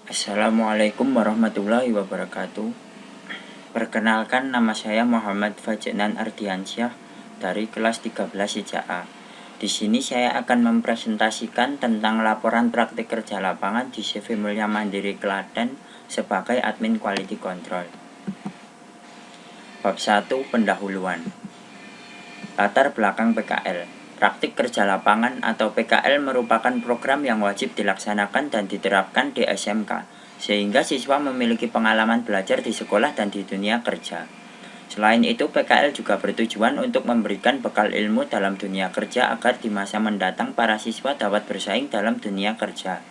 Assalamualaikum warahmatullahi wabarakatuh. Perkenalkan, nama saya Muhammad Fajnan Ardiansyah dari kelas 13 IJA. Di sini saya akan mempresentasikan tentang laporan praktik kerja lapangan di CV Mulia Mandiri Klaten sebagai admin quality control. Bab 1, pendahuluan. Latar belakang PKL. Praktik kerja lapangan atau PKL merupakan program yang wajib dilaksanakan dan diterapkan di SMK, sehingga siswa memiliki pengalaman belajar di sekolah dan di dunia kerja. Selain itu, PKL juga bertujuan untuk memberikan bekal ilmu dalam dunia kerja agar di masa mendatang para siswa dapat bersaing dalam dunia kerja.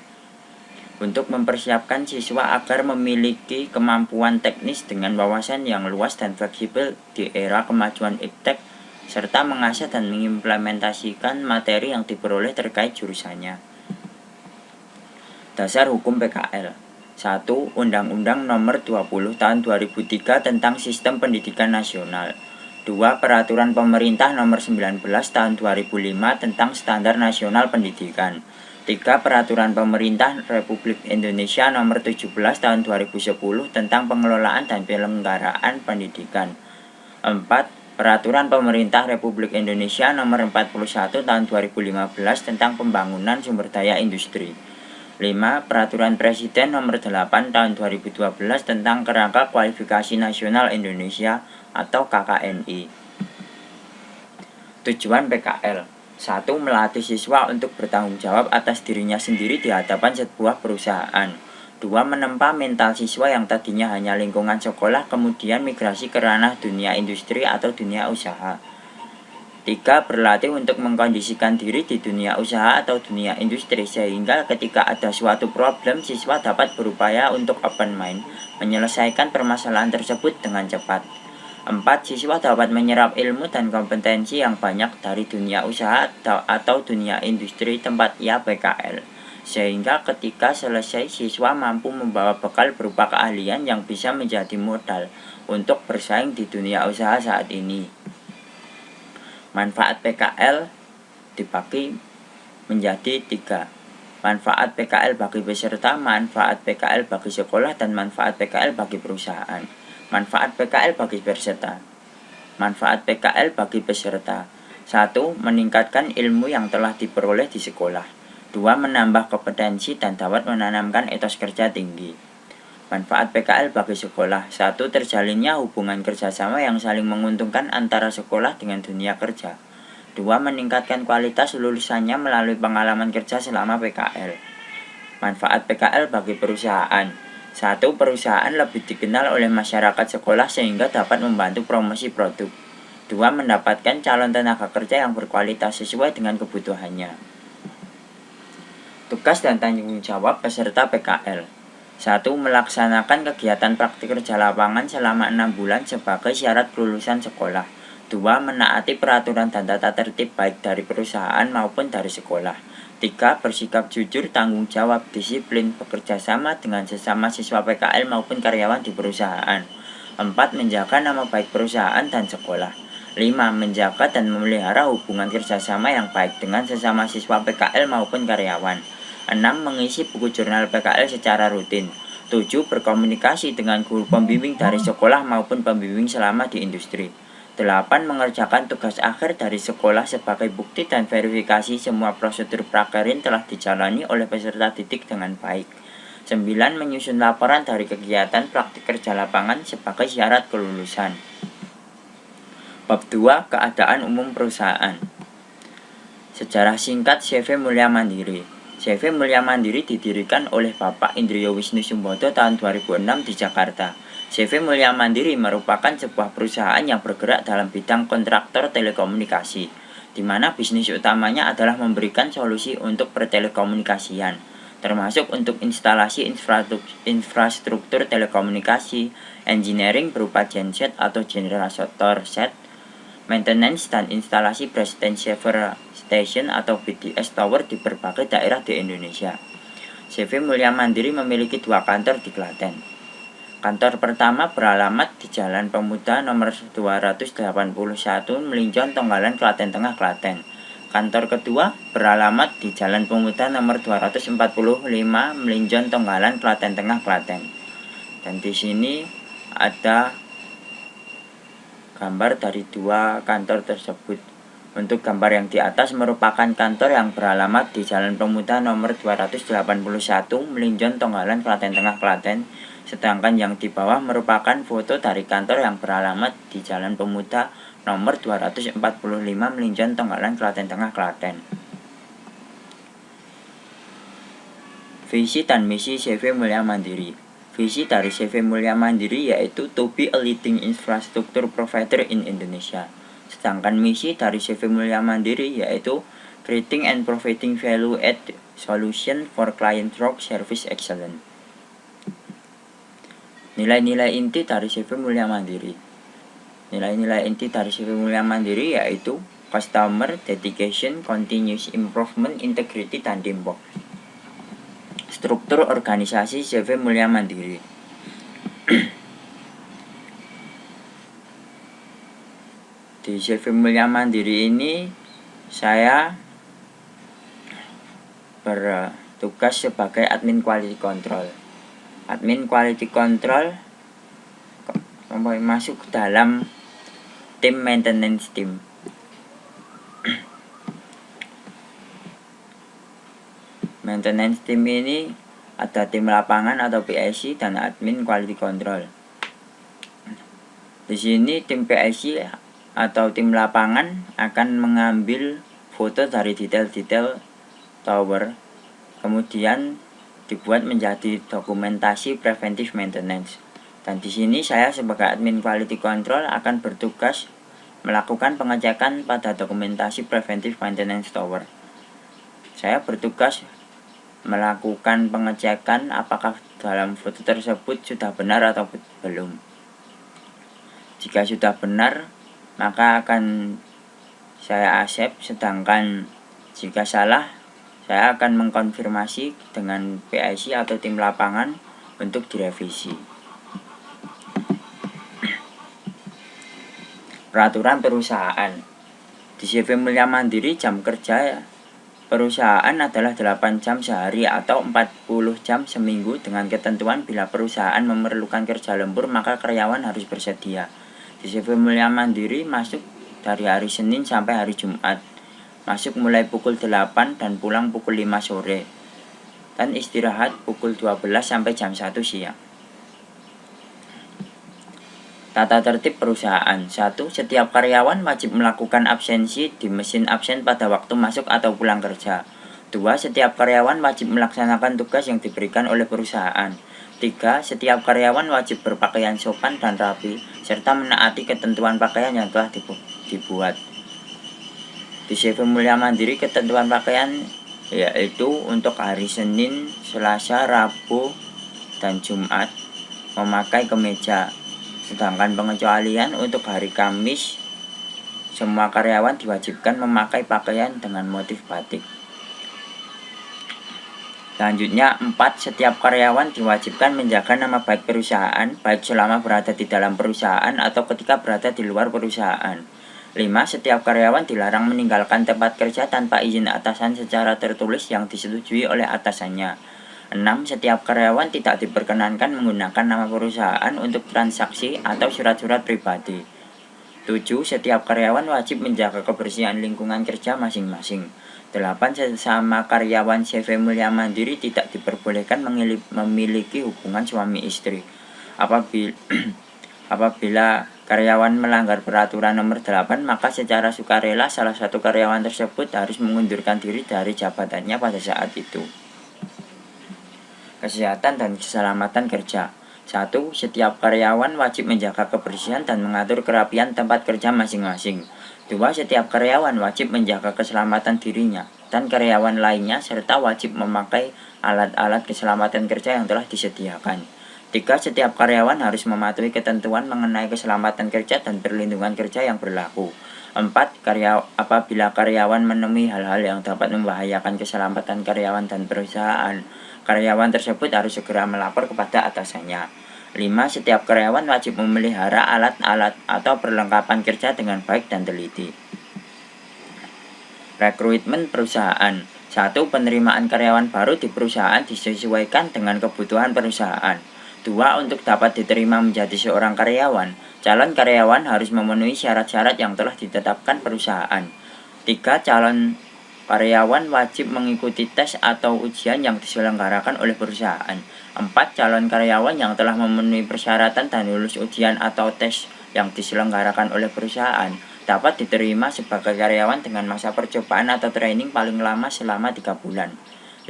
Untuk mempersiapkan siswa agar memiliki kemampuan teknis dengan wawasan yang luas dan fleksibel di era kemajuan iptek, serta mengasah dan mengimplementasikan materi yang diperoleh terkait jurusannya. Dasar Hukum PKL. 1. Undang-Undang Nomor 20 Tahun 2003 tentang Sistem Pendidikan Nasional. 2. Peraturan Pemerintah Nomor 19 Tahun 2005 tentang Standar Nasional Pendidikan. 3. Peraturan Pemerintah Republik Indonesia Nomor 17 Tahun 2010 tentang Pengelolaan dan Penyelenggaraan Pendidikan. 4. Peraturan Pemerintah Republik Indonesia Nomor 41 Tahun 2015 tentang Pembangunan Sumber Daya Industri. 5. Peraturan Presiden Nomor 8 Tahun 2012 tentang Kerangka Kualifikasi Nasional Indonesia atau KKNI. Tujuan PKL. 1. Melatih siswa untuk bertanggung jawab atas dirinya sendiri di hadapan sebuah perusahaan. 2. Menempa mental siswa yang tadinya hanya lingkungan sekolah kemudian migrasi ke ranah dunia industri atau dunia usaha. 3. Berlatih untuk mengkondisikan diri di dunia usaha atau dunia industri sehingga ketika ada suatu problem siswa dapat berupaya untuk open mind, menyelesaikan permasalahan tersebut dengan cepat. 4. Siswa dapat menyerap ilmu dan kompetensi yang banyak dari dunia usaha atau dunia industri tempat ia PKL, sehingga ketika selesai siswa mampu membawa bekal berupa keahlian yang bisa menjadi modal untuk bersaing di dunia usaha saat ini. Manfaat PKL dibagi menjadi 3. Manfaat PKL bagi peserta, manfaat PKL bagi sekolah, dan manfaat PKL bagi perusahaan. Manfaat PKL bagi peserta. Manfaat PKL bagi peserta. 1. Meningkatkan ilmu yang telah diperoleh di sekolah. 2. Menambah kompetensi dan dapat menanamkan etos kerja tinggi. Manfaat PKL bagi sekolah. 1. Terjalinnya hubungan kerjasama yang saling menguntungkan antara sekolah dengan dunia kerja. 2. Meningkatkan kualitas lulusannya melalui pengalaman kerja selama PKL. Manfaat PKL bagi perusahaan. 1. Perusahaan lebih dikenal oleh masyarakat sekolah sehingga dapat membantu promosi produk. 2. Mendapatkan calon tenaga kerja yang berkualitas sesuai dengan kebutuhannya. Tugas dan tanggung jawab peserta PKL. 1. Melaksanakan kegiatan praktik kerja lapangan selama 6 bulan sebagai syarat kelulusan sekolah. 2. Menaati peraturan dan tata tertib baik dari perusahaan maupun dari sekolah. 3. Bersikap jujur, tanggung jawab, disiplin, bekerja sama dengan sesama siswa PKL maupun karyawan di perusahaan. 4. Menjaga nama baik perusahaan dan sekolah. 5. Menjaga dan memelihara hubungan kerjasama yang baik dengan sesama siswa PKL maupun karyawan. 6. Mengisi buku jurnal PKL secara rutin. 7. Berkomunikasi dengan guru pembimbing dari sekolah maupun pembimbing selama di industri. 8. Mengerjakan tugas akhir dari sekolah sebagai bukti dan verifikasi semua prosedur prakerin telah dijalani oleh peserta didik dengan baik. 9. Menyusun laporan dari kegiatan praktik kerja lapangan sebagai syarat kelulusan. Bab 2. Keadaan umum perusahaan. Sejarah singkat CV Mulia Mandiri. CV Mulia Mandiri didirikan oleh Bapak Indriyo Wisnu Sumbodo tahun 2006 di Jakarta. CV Mulia Mandiri merupakan sebuah perusahaan yang bergerak dalam bidang kontraktor telekomunikasi, di mana bisnis utamanya adalah memberikan solusi untuk pertelekomunikasian, termasuk untuk instalasi infrastruktur telekomunikasi, engineering berupa genset atau generator set, maintenance dan instalasi Presidential Station atau BTS Tower di berbagai daerah di Indonesia. CV Mulia Mandiri memiliki 2 kantor di Klaten. Kantor pertama beralamat di Jalan Pemuda nomor 281 Melinjon, Tonggalan, Klaten Tengah, Klaten. Kantor kedua beralamat di Jalan Pemuda nomor 245 Melinjon Tonggalan, Klaten Tengah, Klaten. Dan di sini ada gambar dari dua kantor tersebut. Untuk gambar yang di atas merupakan kantor yang beralamat di Jalan Pemuda nomor 281 Melinjon Tonggalan, Klaten Tengah, Klaten. Sedangkan yang di bawah merupakan foto dari kantor yang beralamat di Jalan Pemuda nomor 245 Melinjon Tonggalan, Klaten Tengah, Klaten. Visi dan misi CV Mulia Mandiri. Visi dari CV Mulia Mandiri yaitu to be a leading infrastructure provider in Indonesia. Sedangkan misi dari CV Mulia Mandiri yaitu creating and providing value add solution for client work service excellence. Nilai-nilai inti dari CV Mulia Mandiri. Nilai-nilai inti dari CV Mulia Mandiri yaitu customer, dedication, continuous improvement, integrity, dan teamwork. Struktur organisasi CV Mulia Mandiri. Di CV Mulia Mandiri ini saya bertugas sebagai admin quality control. Admin quality control masuk dalam tim maintenance team. Maintenance team ini ada tim lapangan atau PIC dan admin quality control. Di sini tim PIC atau tim lapangan akan mengambil foto dari detail-detail tower, kemudian dibuat menjadi dokumentasi preventive maintenance. Dan di sini saya sebagai admin quality control akan bertugas melakukan pengecekan pada dokumentasi preventive maintenance tower. Saya bertugas melakukan pengecekan apakah dalam foto tersebut sudah benar atau belum. Jika sudah benar, maka akan saya accept, sedangkan jika salah, saya akan mengkonfirmasi dengan PIC atau tim lapangan untuk direvisi. Peraturan perusahaan. Di CV Mulia Mandiri jam kerja perusahaan adalah 8 jam sehari atau 40 jam seminggu dengan ketentuan bila perusahaan memerlukan kerja lembur maka karyawan harus bersedia. Di CV Mulia Mandiri masuk dari hari Senin sampai hari Jumat. Masuk mulai pukul 8 dan pulang pukul 5 sore. Dan istirahat pukul 12 sampai jam 1 siang. Tata tertib perusahaan. 1. Setiap karyawan wajib melakukan absensi di mesin absen pada waktu masuk atau pulang kerja. 2. Setiap karyawan wajib melaksanakan tugas yang diberikan oleh perusahaan. 3. Setiap karyawan wajib berpakaian sopan dan rapi, serta menaati ketentuan pakaian yang telah dibuat. Di CV Mulia Mandiri ketentuan pakaian yaitu untuk hari Senin, Selasa, Rabu, dan Jumat memakai kemeja. Sedangkan pengecualian untuk hari Kamis, semua karyawan diwajibkan memakai pakaian dengan motif batik. Selanjutnya 4. Setiap karyawan diwajibkan menjaga nama baik perusahaan, baik selama berada di dalam perusahaan atau ketika berada di luar perusahaan. 5. Setiap karyawan dilarang meninggalkan tempat kerja tanpa izin atasan secara tertulis yang disetujui oleh atasannya. 6. Setiap karyawan tidak diperkenankan menggunakan nama perusahaan untuk transaksi atau surat-surat pribadi. 7. Setiap karyawan wajib menjaga kebersihan lingkungan kerja masing-masing. 8. Sesama karyawan CV Mulia Mandiri tidak diperbolehkan memiliki hubungan suami istri. Apabila karyawan melanggar peraturan nomor 8, maka secara sukarela salah satu karyawan tersebut harus mengundurkan diri dari jabatannya pada saat itu. Kesehatan dan keselamatan kerja. 1. Setiap karyawan wajib menjaga kebersihan dan mengatur kerapian tempat kerja masing-masing. 2. Setiap karyawan wajib menjaga keselamatan dirinya dan karyawan lainnya serta wajib memakai alat-alat keselamatan kerja yang telah disediakan. 3. Setiap karyawan harus mematuhi ketentuan mengenai keselamatan kerja dan perlindungan kerja yang berlaku. 4. Apabila karyawan menemui hal-hal yang dapat membahayakan keselamatan karyawan dan perusahaan, karyawan tersebut harus segera melapor kepada atasannya. 5. Setiap karyawan wajib memelihara alat-alat atau perlengkapan kerja dengan baik dan teliti. Rekrutmen perusahaan. 1. Penerimaan karyawan baru di perusahaan disesuaikan dengan kebutuhan perusahaan. 2. Untuk dapat diterima menjadi seorang karyawan, calon karyawan harus memenuhi syarat-syarat yang telah ditetapkan perusahaan. 3. Calon karyawan wajib mengikuti tes atau ujian yang diselenggarakan oleh perusahaan. 4. Calon karyawan yang telah memenuhi persyaratan dan lulus ujian atau tes yang diselenggarakan oleh perusahaan dapat diterima sebagai karyawan dengan masa percobaan atau training paling lama selama 3 bulan.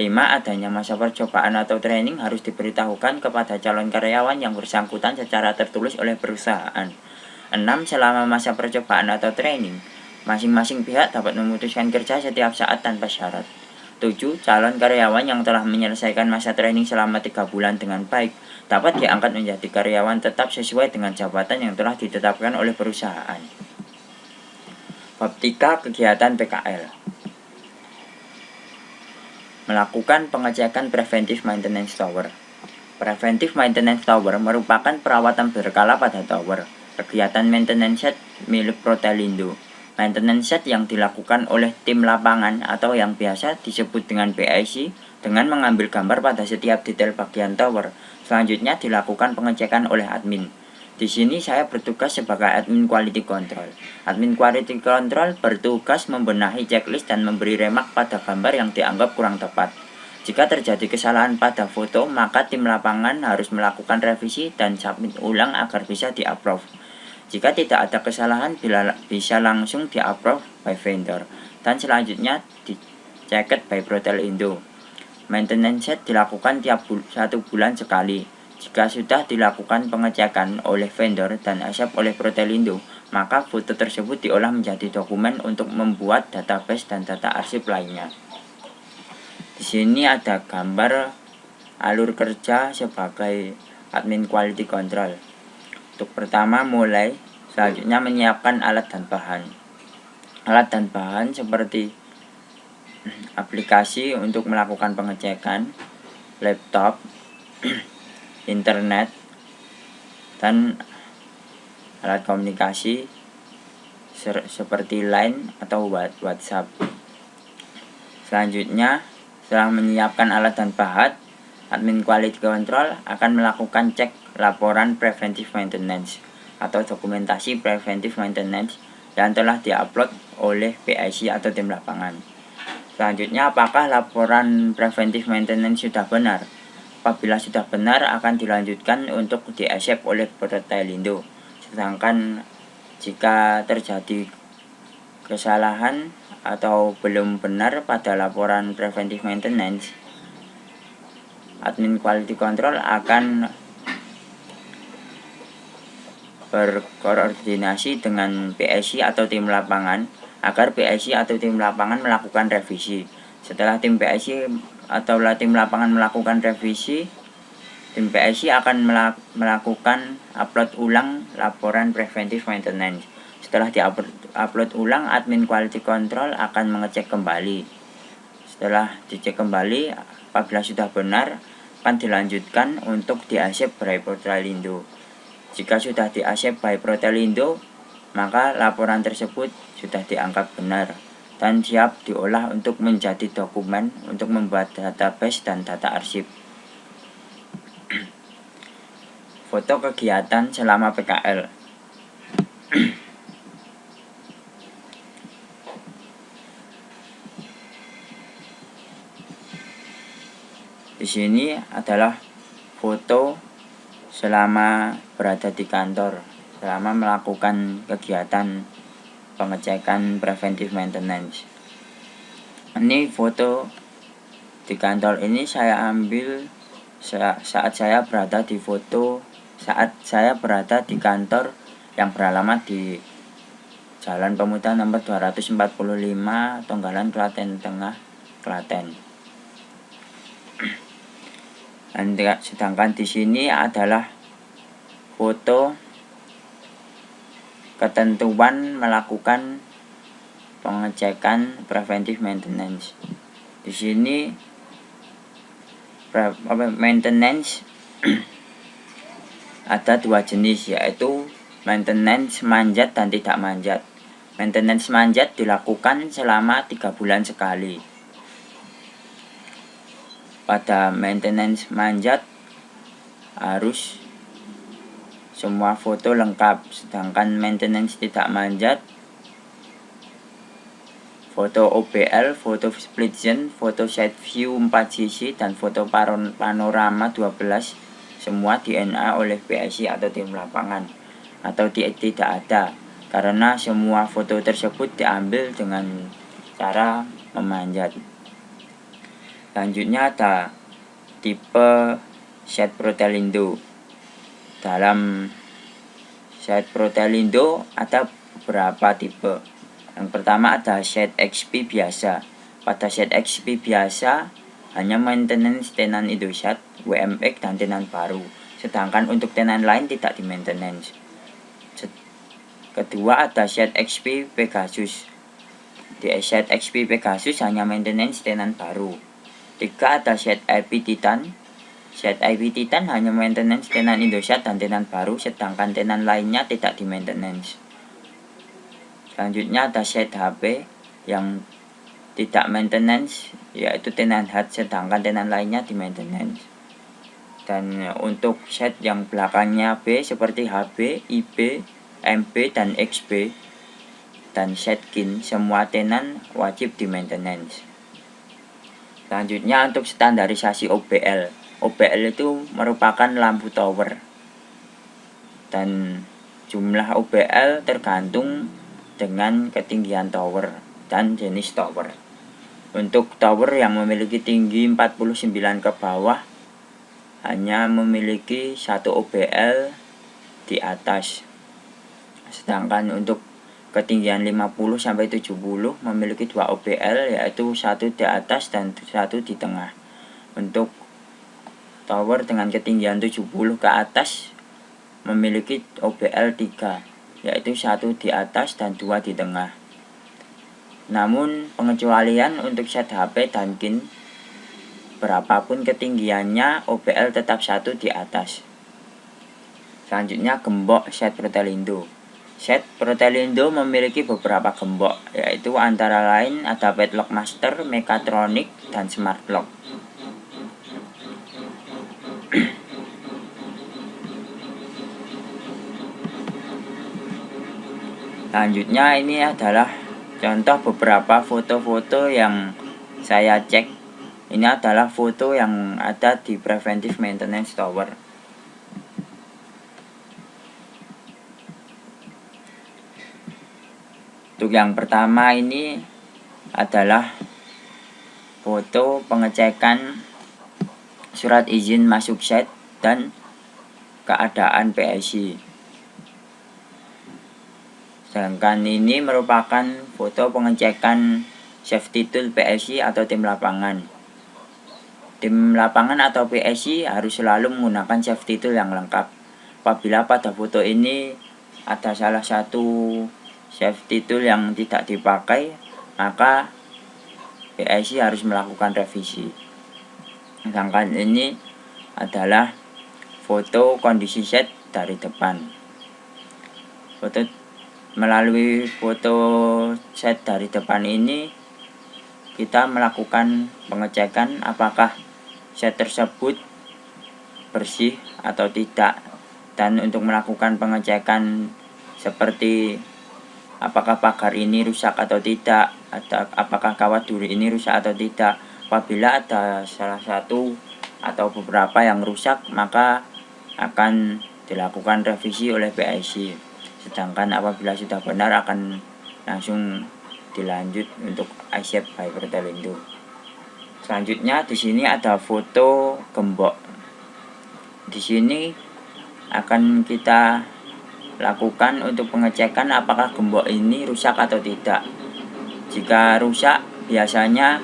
5. Adanya masa percobaan atau training harus diberitahukan kepada calon karyawan yang bersangkutan secara tertulis oleh perusahaan. 6. Selama masa percobaan atau training, masing-masing pihak dapat memutuskan kerja setiap saat tanpa syarat. 7. Calon karyawan yang telah menyelesaikan masa training selama 3 bulan dengan baik dapat diangkat menjadi karyawan tetap sesuai dengan jabatan yang telah ditetapkan oleh perusahaan. Bab 3. Kegiatan PKL. Melakukan pengecekan Preventive Maintenance Tower. Preventive Maintenance Tower merupakan perawatan berkala pada tower. Kegiatan maintenance set milik Protelindo. Maintenance set yang dilakukan oleh tim lapangan atau yang biasa disebut dengan PIC dengan mengambil gambar pada setiap detail bagian tower. Selanjutnya dilakukan pengecekan oleh admin. Di sini saya bertugas sebagai admin quality control. Admin quality control bertugas membenahi checklist dan memberi remark pada gambar yang dianggap kurang tepat. Jika terjadi kesalahan pada foto, maka tim lapangan harus melakukan revisi dan submit ulang agar bisa di-approve. Jika tidak ada kesalahan, bisa langsung di-approve by vendor dan selanjutnya di-checked by Protelindo. Maintenance set dilakukan tiap 1 bulan sekali. Jika sudah dilakukan pengecekan oleh vendor dan accept oleh Protelindo, maka foto tersebut diolah menjadi dokumen untuk membuat database dan data arsip lainnya. Di sini ada gambar alur kerja sebagai admin quality control. Untuk pertama mulai, selanjutnya menyiapkan alat dan bahan. Alat dan bahan seperti aplikasi untuk melakukan pengecekan, laptop, internet, dan alat komunikasi seperti Line atau WhatsApp. Selanjutnya, setelah menyiapkan alat dan bahan, admin quality control akan melakukan cek laporan preventive maintenance atau dokumentasi preventive maintenance yang telah diupload oleh PIC atau tim lapangan. Selanjutnya, apakah laporan preventive maintenance sudah benar? Apabila sudah benar, akan dilanjutkan untuk di-accept oleh Protelindo. Sedangkan jika terjadi kesalahan atau belum benar pada laporan preventive maintenance, admin quality control akan berkoordinasi dengan PIC atau tim lapangan agar PIC atau tim lapangan melakukan revisi. Setelah tim PIC atau tim lapangan melakukan revisi, tim PIC akan melakukan upload ulang laporan preventive maintenance. Setelah di-upload ulang, admin quality control akan mengecek kembali. Setelah dicek kembali, apabila sudah benar, akan dilanjutkan untuk di-accept by Protelindo. Jika sudah di-accept by Protelindo, maka laporan tersebut sudah dianggap benar dan siap diolah untuk menjadi dokumen untuk membuat database dan data arsip. Foto kegiatan selama PKL. Di sini adalah foto selama berada di kantor, selama melakukan kegiatan pengecekan preventive maintenance. Ini foto di kantor ini saya ambil saat saya berada di kantor yang beralamat di Jalan Pemuda nomor 245, Tonggalan, Klaten Tengah, Klaten. Sedangkan di sini adalah foto ketentuan melakukan pengecekan preventive maintenance. Di sini maintenance ada 2 jenis, yaitu maintenance manjat dan tidak manjat. Maintenance manjat dilakukan selama 3 bulan sekali. Pada maintenance manjat harus semua foto lengkap, sedangkan maintenance tidak manjat, foto OBL, foto split zoom, foto side view 4 sisi, dan foto panorama 12 semua DNA oleh PSI atau tim lapangan atau tidak ada, karena semua foto tersebut diambil dengan cara memanjat. Selanjutnya ada tipe Shed Protelindo. Dalam Shed Protelindo ada beberapa tipe. Yang pertama ada Shed XP biasa. Pada Shed XP biasa hanya maintenance tenan Indosat, WMX, dan tenan baru, sedangkan untuk tenan lain tidak di maintenance. Kedua ada Shed XP Pegasus. Di Shed XP Pegasus hanya maintenance tenan baru. Tiga ada Shed IP Titan. Shed IP Titan hanya maintenance tenan Indosat dan tenan baru, sedangkan tenan lainnya tidak di maintenance. Selanjutnya ada Shed HP yang tidak maintenance, yaitu tenan HUD, sedangkan tenan lainnya di maintenance. Dan untuk Shed yang belakangnya B seperti HB, IB, MB, dan XB, dan Shed KIN, semua tenan wajib di maintenance. Selanjutnya untuk standarisasi OBL. OBL itu merupakan lampu tower, dan jumlah OBL tergantung dengan ketinggian tower dan jenis tower. Untuk tower yang memiliki tinggi 49 ke bawah hanya memiliki 1 OBL di atas, sedangkan untuk ketinggian 50-70 memiliki 2 OBL, yaitu 1 di atas dan 1 di tengah. Untuk tower dengan ketinggian 70 ke atas memiliki OBL 3, yaitu 1 di atas dan 2 di tengah. Namun pengecualian untuk Shed HP dan KIN, berapapun ketinggiannya OBL tetap 1 di atas. Selanjutnya gembok Shed Protelindo. Shed Protelindo memiliki beberapa gembok, yaitu antara lain ada Padlock Master, Mechatronic, dan Smart Lock. Selanjutnya ini adalah contoh beberapa foto-foto yang saya cek. Ini adalah foto yang ada di Preventive Maintenance Tower. Untuk yang pertama ini adalah foto pengecekan surat izin masuk shed dan keadaan PSI. Sedangkan ini merupakan foto pengecekan safety tool PSI atau tim lapangan. Tim lapangan atau PSI harus selalu menggunakan safety tool yang lengkap. Apabila pada foto ini ada salah satu safety tool yang tidak dipakai, maka PSI harus melakukan revisi. Sedangkan ini adalah foto kondisi shed dari depan. Melalui foto shed dari depan ini kita melakukan pengecekan apakah shed tersebut bersih atau tidak, dan untuk melakukan pengecekan seperti apakah pagar ini rusak atau tidak, apakah kawat duri ini rusak atau tidak. Apabila ada salah satu atau beberapa yang rusak, maka akan dilakukan revisi oleh PSI. Sedangkan apabila sudah benar akan langsung dilanjut untuk iShape by Protelindo. Selanjutnya di sini ada foto gembok. Di sini akan kita lakukan untuk pengecekan apakah gembok ini rusak atau tidak. Jika rusak, biasanya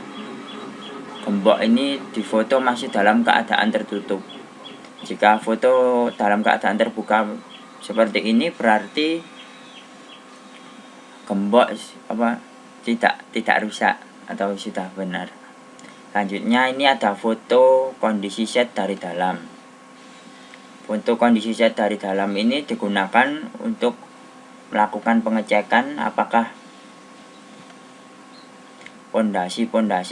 gembok ini difoto masih dalam keadaan tertutup. Jika foto dalam keadaan terbuka seperti ini, berarti gembok tidak rusak atau sudah benar. Selanjutnya ini ada foto kondisi shed dari dalam. Foto kondisi shed dari dalam ini digunakan untuk melakukan pengecekan apakah pondasi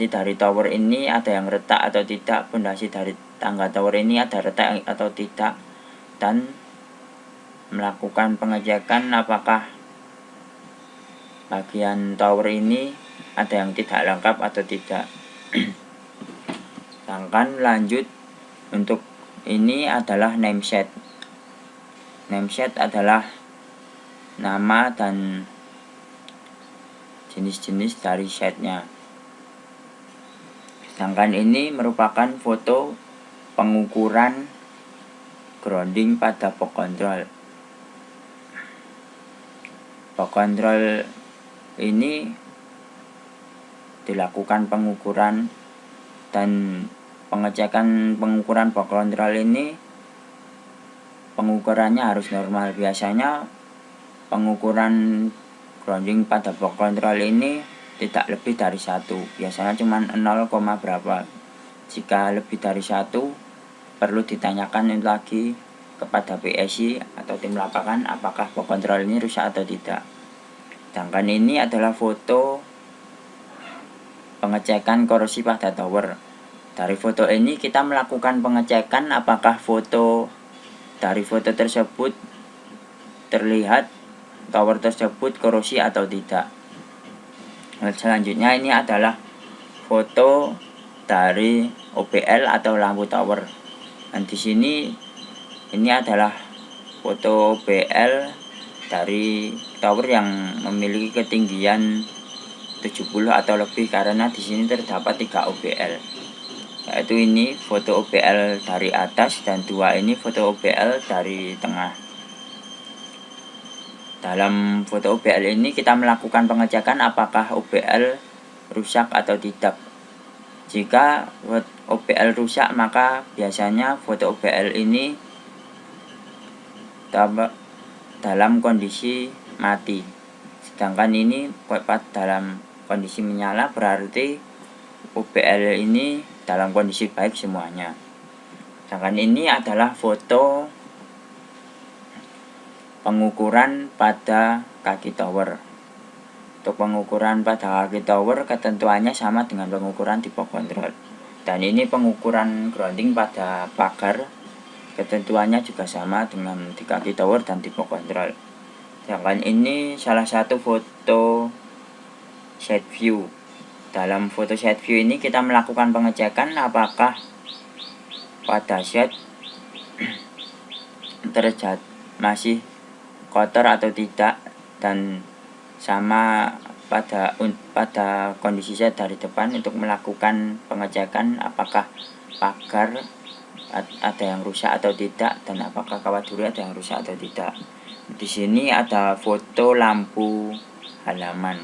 dari tower ini ada yang retak atau tidak, pondasi dari tangga tower ini ada retak atau tidak, dan melakukan pengecekan apakah bagian tower ini ada yang tidak lengkap atau tidak. Sedangkan lanjut untuk ini adalah nameset. Nameset adalah nama dan jenis-jenis dari setnya. Sedangkan ini merupakan foto pengukuran grounding pada box control. Box control ini dilakukan pengukuran dan pengecekan pengukuran box control ini pengukurannya harus normal. Biasanya pengukuran grounding pada box control ini tidak lebih dari 1, biasanya cuma 0, berapa. Jika lebih dari 1 perlu ditanyakan lagi kepada PSI atau tim lapangan apakah box control ini rusak atau tidak. Sedangkan ini adalah foto pengecekan korosi pada tower. Dari foto ini kita melakukan pengecekan apakah dari foto tersebut terlihat tower tersebut korosi atau tidak. Selanjutnya ini adalah foto dari OBL atau lampu tower. Dan di sini ini adalah foto OBL dari tower yang memiliki ketinggian 70 atau lebih, karena di sini terdapat 3 OBL. Yaitu ini foto OBL dari atas dan 2 ini foto OBL dari tengah. Dalam foto OBL ini kita melakukan pengecekan apakah OBL rusak atau tidak. Jika OBL rusak maka biasanya foto OBL ini dalam kondisi mati. Sedangkan ini dalam kondisi menyala, berarti OBL ini dalam kondisi baik semuanya. Sedangkan ini adalah foto pengukuran pada kaki tower. Untuk pengukuran pada kaki tower ketentuannya sama dengan pengukuran di box control. Dan ini pengukuran grounding pada pagar, ketentuannya juga sama dengan di kaki tower dan di box control. Sedangkan ini salah satu foto side view. Dalam foto side view ini kita melakukan pengecekan apakah pada set masih kotor atau tidak, dan sama pada kondisi set dari depan untuk melakukan pengecekan apakah pagar ada yang rusak atau tidak, dan apakah kawat duri ada yang rusak atau tidak. Di sini ada foto lampu halaman.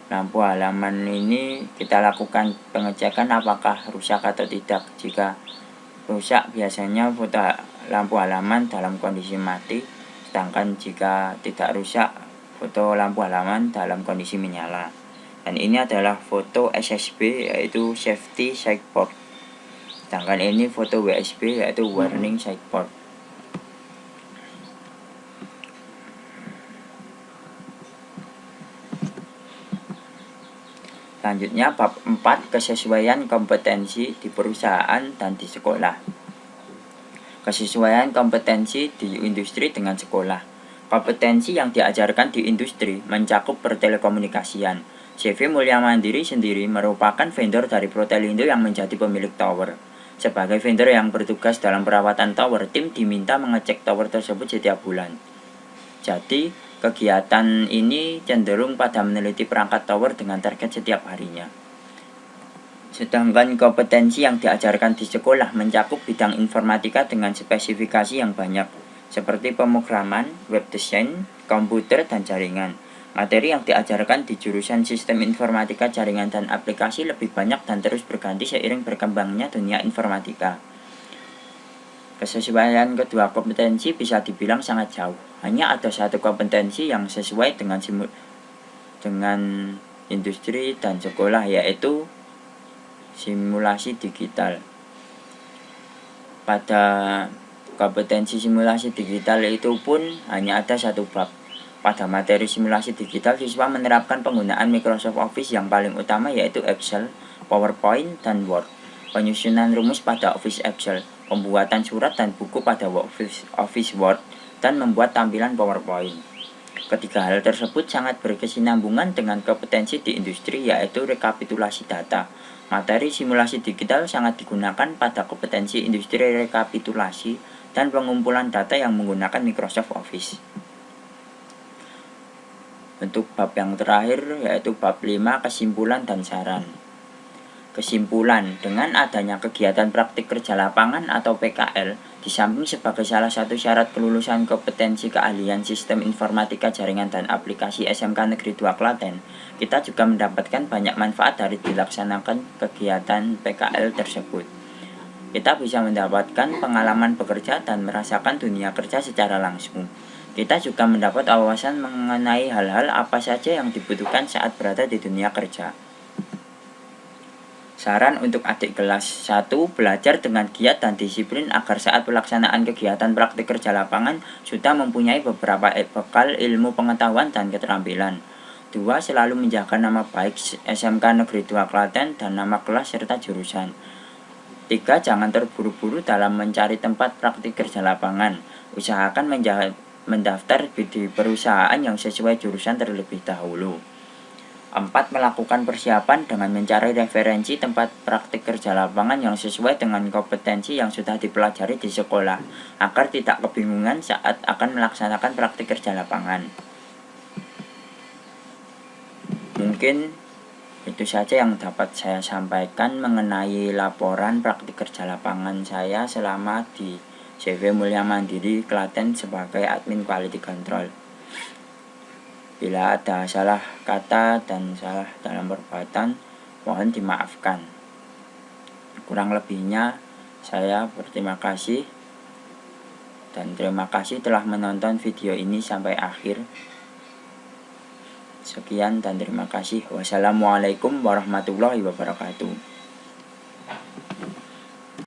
Lampu halaman ini kita lakukan pengecekan apakah rusak atau tidak. Jika rusak biasanya foto lampu halaman dalam kondisi mati, sedangkan jika tidak rusak foto lampu halaman dalam kondisi menyala. Dan ini adalah foto SSB yaitu safety signboard. Sedangkan ini foto WSB yaitu warning signboard. Selanjutnya bab 4, kesesuaian kompetensi di perusahaan dan di sekolah. Kesesuaian kompetensi di industri dengan sekolah. Kompetensi yang diajarkan di industri mencakup pertelekomunikasian. CV Mulya Mandiri sendiri merupakan vendor dari Protelindo yang menjadi pemilik tower. Sebagai vendor yang bertugas dalam perawatan tower, tim diminta mengecek tower tersebut setiap bulan. Jadi kegiatan ini cenderung pada meneliti perangkat tower dengan target setiap harinya. Sedangkan kompetensi yang diajarkan di sekolah mencakup bidang informatika dengan spesifikasi yang banyak, seperti pemrograman, web design, komputer, dan jaringan. Materi yang diajarkan di jurusan sistem informatika, jaringan, dan aplikasi lebih banyak dan terus berganti seiring berkembangnya dunia informatika. Kesesuaian kedua kompetensi bisa dibilang sangat jauh. Hanya ada satu kompetensi yang sesuai dengan industri dan sekolah, yaitu simulasi digital. Pada kompetensi simulasi digital itu pun hanya ada satu bab. Pada materi simulasi digital, siswa menerapkan penggunaan Microsoft Office yang paling utama yaitu Excel, PowerPoint, dan Word. Penyusunan rumus pada Office Excel, pembuatan surat dan buku pada Office Word, dan membuat tampilan PowerPoint. Ketiga hal tersebut sangat berkesinambungan dengan kompetensi di industri yaitu rekapitulasi data. Materi simulasi digital sangat digunakan pada kompetensi industri rekapitulasi dan pengumpulan data yang menggunakan Microsoft Office. Untuk bab yang terakhir yaitu bab 5 kesimpulan dan saran. Kesimpulan, dengan adanya kegiatan praktik kerja lapangan atau PKL, di samping sebagai salah satu syarat kelulusan kompetensi keahlian sistem informatika jaringan dan aplikasi SMK Negeri 2 Klaten, kita juga mendapatkan banyak manfaat dari dilaksanakan kegiatan PKL tersebut. Kita bisa mendapatkan pengalaman bekerja dan merasakan dunia kerja secara langsung. Kita juga mendapat wawasan mengenai hal-hal apa saja yang dibutuhkan saat berada di dunia kerja. Saran untuk adik kelas 1, belajar dengan giat dan disiplin agar saat pelaksanaan kegiatan praktik kerja lapangan sudah mempunyai beberapa bekal ilmu pengetahuan dan keterampilan. 2. Selalu menjaga nama baik SMK Negeri 2 Klaten dan nama kelas serta jurusan. 3. Jangan terburu-buru dalam mencari tempat praktik kerja lapangan. Usahakan mendaftar di perusahaan yang sesuai jurusan terlebih dahulu. 4. Melakukan persiapan dengan mencari referensi tempat praktik kerja lapangan yang sesuai dengan kompetensi yang sudah dipelajari di sekolah, agar tidak kebingungan saat akan melaksanakan praktik kerja lapangan. Mungkin itu saja yang dapat saya sampaikan mengenai laporan praktik kerja lapangan saya selama di CV Mulia Mandiri Klaten sebagai admin quality control. Bila ada salah kata dan salah dalam perbuatan, mohon dimaafkan. Kurang lebihnya, saya berterima kasih dan terima kasih telah menonton video ini sampai akhir. Sekian dan terima kasih. Wassalamualaikum warahmatullahi wabarakatuh.